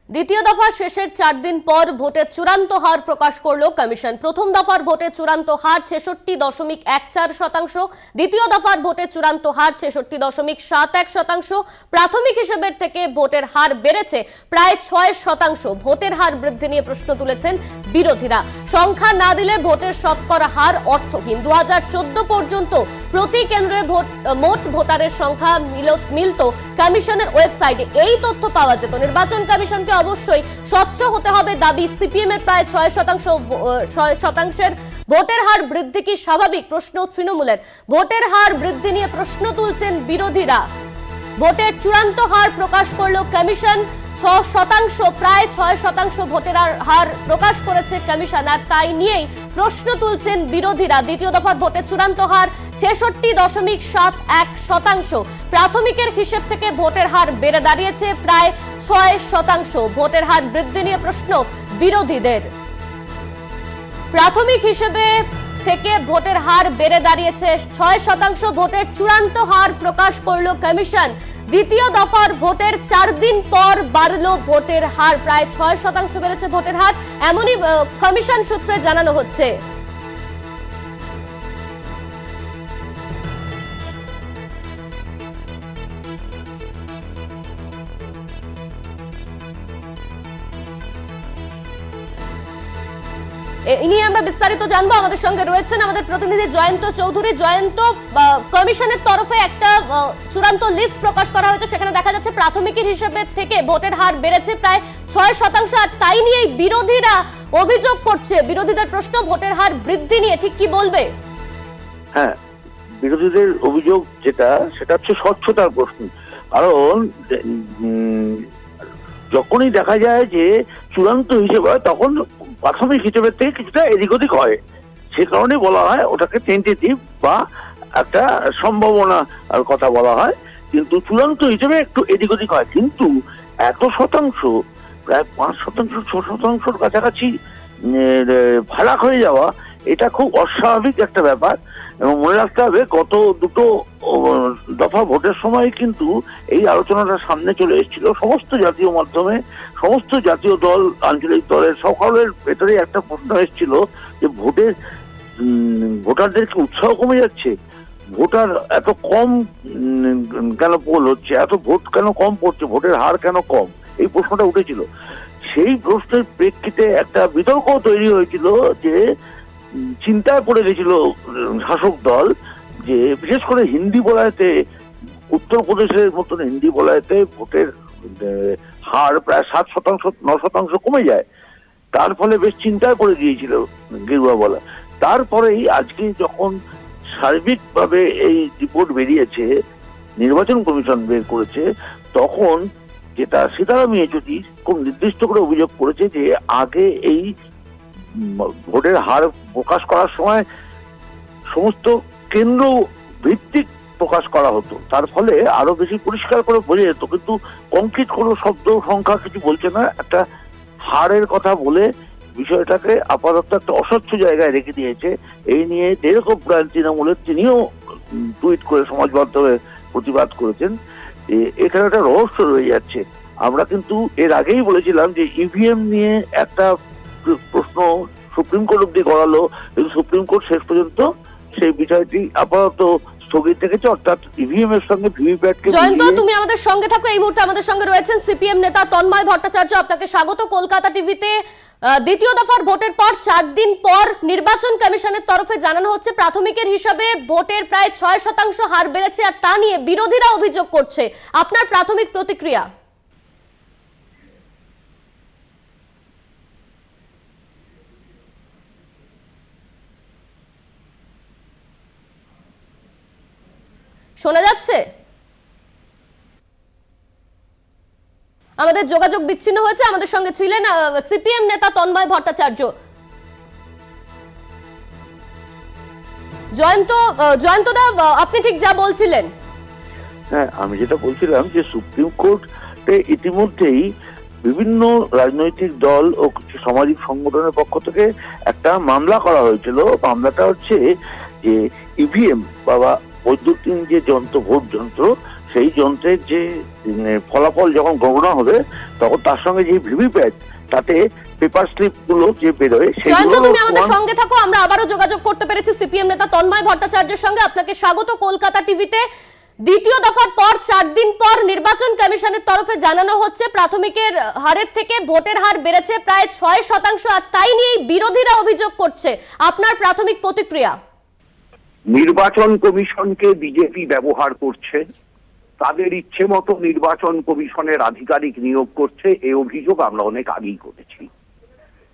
দ্বিতীয় দফা শেষের 4 দিন পর ভোটের চূড়ান্ত হার প্রকাশ করল কমিশন। প্রথম দফার ভোটের চূড়ান্ত হার 66.14%, দ্বিতীয় দফার ভোটের চূড়ান্ত হার 66.71%। প্রাথমিক হিসেবের থেকে ভোটের হার বেড়েছে প্রায় 6%। ভোটের হার বৃদ্ধি নিয়ে প্রশ্ন তুলেছেন বিরোধীরা। সংখ্যা না দিলে ভোটের শতকরা হার অর্থহীন। 2014 পর্যন্ত প্রতি কেন্দ্রে মোট ভোটারের সংখ্যা মিলত কমিশনের ওয়েবসাইটে। এই তথ্য পাওয়া যেত। নির্বাচন কমিশনকে অবশ্যই স্বচ্ছ হতে হবে দাবি সিপিএম এর। প্রায় 6% ভোটের হার বৃদ্ধি কি স্বাভাবিক? প্রশ্ন তৃণমূলের। ভোটের হার বৃদ্ধি নিয়ে প্রশ্ন তুলছেন বিরোধীরা। ভোটের চূড়ান্ত হার প্রকাশ করল কমিশন। 6%, প্রায় 6% ভোটের হার প্রকাশ করেছে কমিশন, আর তাই নিয়েই প্রশ্ন তুলছেন বিরোধীরা। দ্বিতীয় দফার ভোটের চূড়ান্ত হার 66.71%। প্রাথমিকের হিসেব থেকে ভোটের হার বেড়ে দাঁড়িয়েছে প্রায় 6%। ভোটের হার বৃদ্ধি নিয়ে প্রশ্ন বিরোধীদের। প্রাথমিক হিসেবে থেকে ভোটের হার বেড়ে দাঁড়িয়েছে 6%। ভোটের চূড়ান্ত হার প্রকাশ করল কমিশন। দ্বিতীয় দফার ভোটের 4 দিন পর বাড়ল ভোটের হার, প্রায় 6% বেড়েছে ভোটের হার, এমনই কমিশন সূত্রে জানানো হচ্ছে। ইনি আমরা বিস্তারিত জানবো। আমাদের সঙ্গে রয়েছেন আমাদের প্রতিনিধি জয়ন্ত চৌধুরী। জয়ন্ত, কমিশনের তরফে একটা চূড়ান্ত লিস্ট প্রকাশ করা হয়েছে, সেখানে দেখা যাচ্ছে প্রাথমিকের হিসেবে থেকে ভোটের হার বেড়েছে প্রায় 6%, আর তাই নিয়েই বিরোধীরা অভিযোগ করছে। বিরোধীদের প্রশ্ন ভোটের হার বৃদ্ধি নিয়ে ঠিক কি বলবে? হ্যাঁ, বিরোধীদের অভিযোগ সেটা হচ্ছে স্বচ্ছতার প্রশ্ন। কারণ যখনই দেখা যায় যে চূড়ান্ত হিসেবে হয়, তখন প্রাথমিক হিসেবের থেকে কিছুটা এদিক ওদিক হয়। সে কারণে বলা হয় ওটাকে টেন্টেটিভ বা একটা সম্ভাবনার কথা বলা হয়, কিন্তু চূড়ান্ত হিসেবে একটু এদিক ওদিক হয়। কিন্তু এত শতাংশ, প্রায় 5%, 6%-র কাছাকাছি ফারাক হয়ে যাওয়া, এটা খুব অস্বাভাবিক একটা ব্যাপার। এবং মনে রাখতে হবে, গত দুটো দফা ভোটের সময় কিন্তু এই আলোচনাটা সামনে চলে এসেছিল। সমস্ত জাতীয় মাধ্যমে, সমস্ত জাতীয় দল, আঞ্চলিক দলের সকলের ভেতরে একটা প্রশ্ন এসেছিল যে ভোটারদেরকে উৎসাহ কমে যাচ্ছে, ভোটার এত কম কেন পোল হচ্ছে, এত ভোট কেন কম পড়ছে, ভোটের হার কেন কম, এই প্রশ্নটা উঠেছিল। সেই প্রশ্নের প্রেক্ষিতে একটা বিতর্ক তৈরি হয়েছিল যে চিন্তায় পড়ে গেছিল শাসক দল, যে বিশেষ করে হিন্দি বলায়তে, উত্তরপ্রদেশের মতন হিন্দি বলায়তে ভোটের হার প্রায় 7%, 9% কমে যায়। তার ফলে বেশ চিন্তায় পড়ে গিয়েছিল গেরুয়া বলা। তারপরেই আজকে যখন সার্বিকভাবে এই রিপোর্ট বেরিয়েছে, নির্বাচন কমিশন বের করেছে, তখন যেটা সীতারাম ইয়েচুরি খুব নির্দিষ্ট করে অভিযোগ করেছে যে আগে এই ভোটের হার প্রকাশ করার সময় সমস্ত কেন্দ্র ভিত্তিক প্রকাশ করা হতো, তার ফলে আরো বেশি পরিষ্কার করে বোঝা যেত। কিন্তু কংক্রিট কোনো শব্দ সংখ্যা কিছু বলছে না, একটা হারের কথা বলে বিষয়টাকে আপাতত একটা অস্বচ্ছ জায়গায় রেখে দিয়েছে। এই নিয়ে যেরকম প্রায় তৃণমূলের, তিনিও টুইট করে সমাজবদ্ধভাবে প্রতিবাদ করেছেন। এখানে একটা রহস্য রয়ে যাচ্ছে। আমরা কিন্তু এর আগেই বলেছিলাম যে ইভিএম নিয়ে একটা প্রশ্ন সুপ্রিম কোর্ট অব্দি গড়ালো, কিন্তু সুপ্রিম কোর্ট শেষ পর্যন্ত সেই বিষয়টি আপাতত স্থগিত রেখেছে, অর্থাৎ ইভিএম এর সঙ্গে ভিভিপ্যাটকে। জয়ন্ত, তুমি আমাদের সঙ্গে থাকো। এই মুহূর্তে আমাদের সঙ্গে রয়েছেন সিপিএম নেতা তন্ময় ভট্টাচার্য। আপনাকে স্বাগত কলকাতা টিভিতে। দ্বিতীয় দফার ভোটের পর 4 দিন পর নির্বাচন কমিশনের তরফে জানানো হচ্ছে প্রাথমিকের হিসাবে ভোটের প্রায় 6% হার বেড়েছে, আর তা নিয়ে বিরোধীরা অভিযোগ করছে। আপনার প্রাথমিক প্রতিক্রিয়া? শোনা যাচ্ছে? আমাদের যোগাযোগ বিচ্ছিন্ন হয়েছে। আমাদের সঙ্গে ছিলেন সিপিএম নেতা তন্ময় ভট্টাচার্য। জয়ন্তদা, আপনি ঠিক যা বলছিলেন। হ্যাঁ, আমি যেটা বলছিলাম যে সুপ্রিম কোর্টে ইতিমধ্যেই বিভিন্ন রাজনৈতিক দল ও কিছু সামাজিক সংগঠনের পক্ষ থেকে একটা মামলা করা হয়েছিল। মামলাটা হচ্ছে যে ইভিএম বা বৈদ্যুতিন যে যন্ত্র, ভোট যন্ত্র, সেই যন্ত্রের যে ফলাফল যখন গণনা হবে তখন তার সঙ্গে যে ভিভিপ্যাট তাতে পেপার স্লিপ গুলো যে বেরোয় জয়ন্ত, তুমি আমাদের সঙ্গে থাকো। আমরা আবারও যোগাযোগ করতে পেরেছি সিপিএম নেতা তন্ময় ভট্টাচার্যের সঙ্গে। আপনাকে স্বাগত কলকাতা টিভিতে। দ্বিতীয় দফার পর 4 দিন পর নির্বাচন কমিশনের তরফে জানানো হচ্ছে প্রাথমিকের হারের থেকে ভোটের হার বেড়েছে প্রায় 6%, আর তাই নিয়ে বিরোধীরা অভিযোগ করছে। আপনার প্রাথমিক প্রতিক্রিয়া? নির্বাচন কমিশনকে বিজেপি ব্যবহার করছে, তাদের ইচ্ছে মতো নির্বাচন কমিশনের আধিকারিক নিয়োগ করছে, এই অভিযোগ আমরা অনেক আগেই করেছি।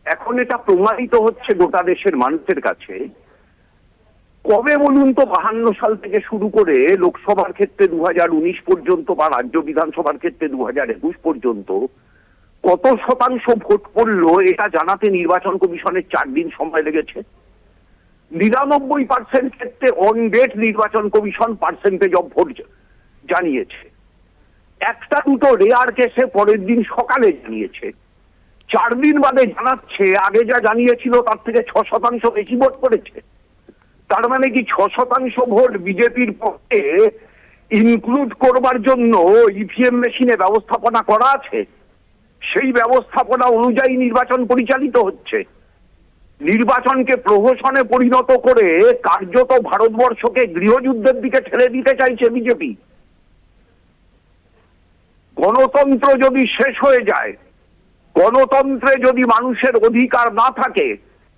এখন এটা প্রমাণিত হচ্ছে গোটা দেশের মানুষের কাছে। কবে বলুন তো 52 সাল থেকে শুরু করে লোকসভার ক্ষেত্রে 2019 পর্যন্ত বা রাজ্য বিধানসভার ক্ষেত্রে 2021 পর্যন্ত কত শতাংশ ভোট পড়লো এটা জানাতে নির্বাচন কমিশনের 4 দিন সময় লেগেছে। 99% ক্ষেত্রে অন ডেট নির্বাচন কমিশন পার্সেন্টেজ অফ ভোট জানিয়েছে। একটা দুটো রেয়ার কেসে পরের দিন সকালে জানিয়েছে। 4 দিন বাদে জানাচ্ছে আগে যা জানিয়েছিল তার থেকে 6% বেশি ভোট পড়েছে। তার মানে কি 6% ভোট বিজেপির পক্ষে ইনক্লুড করবার জন্য ইভিএম মেশিনে ব্যবস্থাপনা করা আছে, সেই ব্যবস্থাপনা অনুযায়ী নির্বাচন পরিচালিত হচ্ছে। নির্বাচনকে প্রহসনে পরিণত করে কার্যত ভারতবর্ষকে গৃহযুদ্ধের দিকে ঠেলে দিতে চাইছে বিজেপি। গণতন্ত্র যদি শেষ হয়ে যায়, গণতন্ত্রে যদি মানুষের অধিকার না থাকে,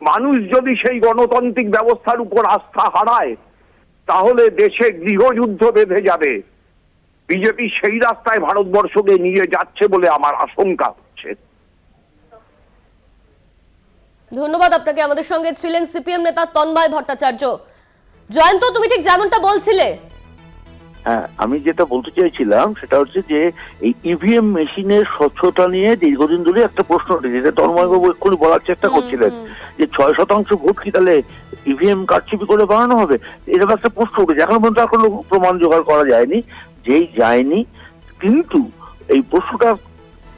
মানুষ যদি সেই গণতান্ত্রিক ব্যবস্থার উপর আস্থা হারায়, তাহলে দেশে গৃহযুদ্ধ বেঁধে যাবে। বিজেপি সেই রাস্তায় ভারতবর্ষকে নিয়ে যাচ্ছে বলে আমার আশঙ্কা হচ্ছে। ধন্যবাদ আপনাকে। আমাদের সঙ্গে ছিলেন সিপিএম নেতা তন্ময় ভট্টাচার্য। জয়ন্ত, তুমি ঠিক যেমনটা বলছিলে। হ্যাঁ, আমি যেটা বলতে চাইছিলাম সেটা হচ্ছে যে এই ইভিএম মেশিনের স্বচ্ছতা নিয়ে দীর্ঘদিন ধরে একটা প্রশ্ন উঠেছে, যেটা তন্ময়বাবু এক্ষুনি বলার চেষ্টা করছিলেন যে 6% ভোট কি তাহলে ইভিএম কারচুপি করে বানানো হবে, এরকম একটা প্রশ্ন উঠেছে। এখন পর্যন্ত কোনো প্রমাণ জোগাড় করা যায়নি, যেই যায়নি। কিন্তু এই প্রশ্নটা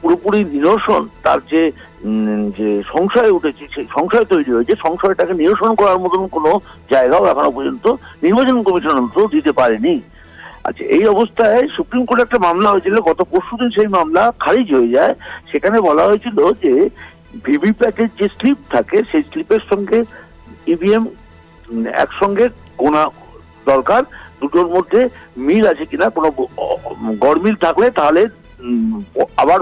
পুরোপুরি নিরসন, তার যে সংশয় উঠেছে, সেই সংশয় তৈরি হয়েছে, সংশয়টাকে নিরসন করার মতন কোনো জায়গাও এখনো পর্যন্ত নির্বাচন কমিশন অন্তত দিতে পারেনি। আচ্ছা, এই অবস্থায় সুপ্রিম কোর্টে একটা মামলা হয়েছিল, গত পরশুদিন সেই মামলা খারিজ হয়ে যায়। সেখানে বলা হয়েছিল যে ভিভিপ্যাটের যে স্লিপ থাকে সেই স্লিপের সঙ্গে ইভিএম একসঙ্গে গোনা দরকার, দুটোর মধ্যে মিল আছে কিনা, কোনো গড়মিল থাকলে তাহলে আবার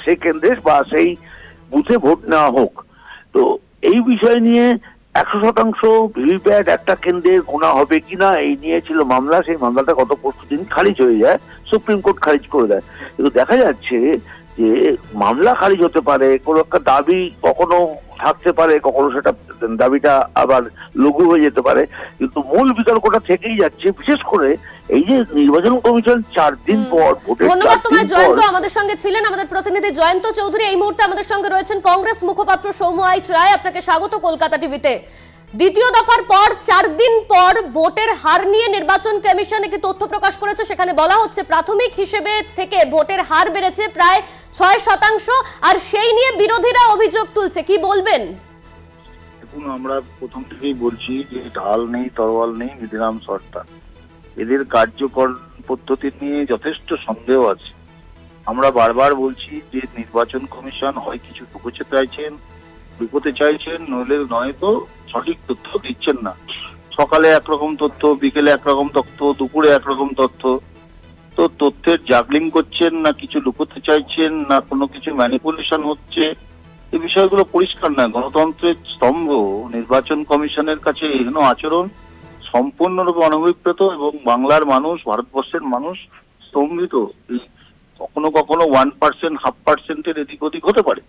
সেই কেন্দ্রে বা সেই বুথে ভোট নেওয়া হোক। তো এই বিষয় নিয়ে 100% ভিভিপ্যাট একটা কেন্দ্রে গোনা হবে কিনা এই নিয়ে ছিল মামলা। সেই মামলাটা গত পরশুদিন খারিজ হয়ে যায়, সুপ্রিম কোর্ট খারিজ করে দেয়। কিন্তু দেখা যাচ্ছে যে মামলা খারিজ হতে পারে, কোনো একটা দাবি কখনো থাকতে পারে, কখনো সেটা দাবিটা আবার লঘু হয়ে যেতে পারে, কিন্তু মূল বিতর্কটা থেকেই যাচ্ছে। বিশেষ করে এই যে নির্বাচন কমিশন 4 দিন পর ভোটের। ধন্যবাদ তোমায় জয়ন্ত। আমাদের সঙ্গে ছিলেন আমাদের প্রতিনিধি জয়ন্ত চৌধুরী। এই মুহূর্তে আমাদের সঙ্গে রয়েছেন কংগ্রেস মুখপাত্র সৌম্য আইচ রায়। আপনাকে স্বাগত কলকাতা টিভিতে। দ্বিতীয় দফার পর 4 দিন পর ভোটের হার নিয়ে নির্বাচন কমিশন একটি তথ্য প্রকাশ করেছে। সেখানে বলা হচ্ছে প্রাথমিক হিসেবে থেকে ভোটের হার বেড়েছে প্রায় 6%, আর সেই নিয়ে বিরোধীরা অভিযোগ তুলছে। কি বলবেন? দেখুন, আমরা প্রথম থেকেই বলছি যে ঢাল নেই, তরোয়াল নেই, মিডিরাম সরকার, এদের কার্যকর পদ্ধতি নিয়ে যথেষ্ট সন্দেহ আছে। আমরা বারবার বলছি যে নির্বাচন কমিশন হয় কিছু লুকোতে চাইছেন, নয়তো সঠিক তথ্য দিচ্ছেন না। সকালে একরকম তথ্য, বিকেলে একরকম তথ্য, দুপুরে একরকম তথ্য। তো তথ্যের জাগলিং করছেন না, কিছু লুকোতে চাইছেন না, কোনো কিছু ম্যানিপুলেশন হচ্ছে, এই বিষয়গুলো পরিষ্কার না। গণতন্ত্রের স্তম্ভ নির্বাচন কমিশনের কাছে এহেন আচরণ সম্পূর্ণরূপে অনভিপ্রেত, এবং বাংলার মানুষ, ভারতবর্ষের মানুষ স্তম্ভিত। কখনো কখনো 1%, 0.5% এদিক ওদিক হতে পারে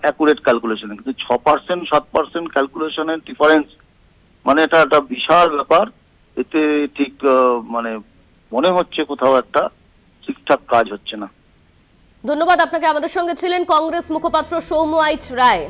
অ্যাকুরেট ক্যালকুলেশনে, কিন্তু 6%, 7% ক্যালকুলেশনের ডিফারেন্স মানে এটা একটা বিশাল ব্যাপার। এতে ঠিক মানে মনে হচ্ছে কোথাও একটা ঠিকঠাক কাজ হচ্ছে না। ধন্যবাদ আপনাকে। আমাদের সঙ্গে ছিলেন কংগ্রেস মুখপাত্র সৌম্য আইচ রায়।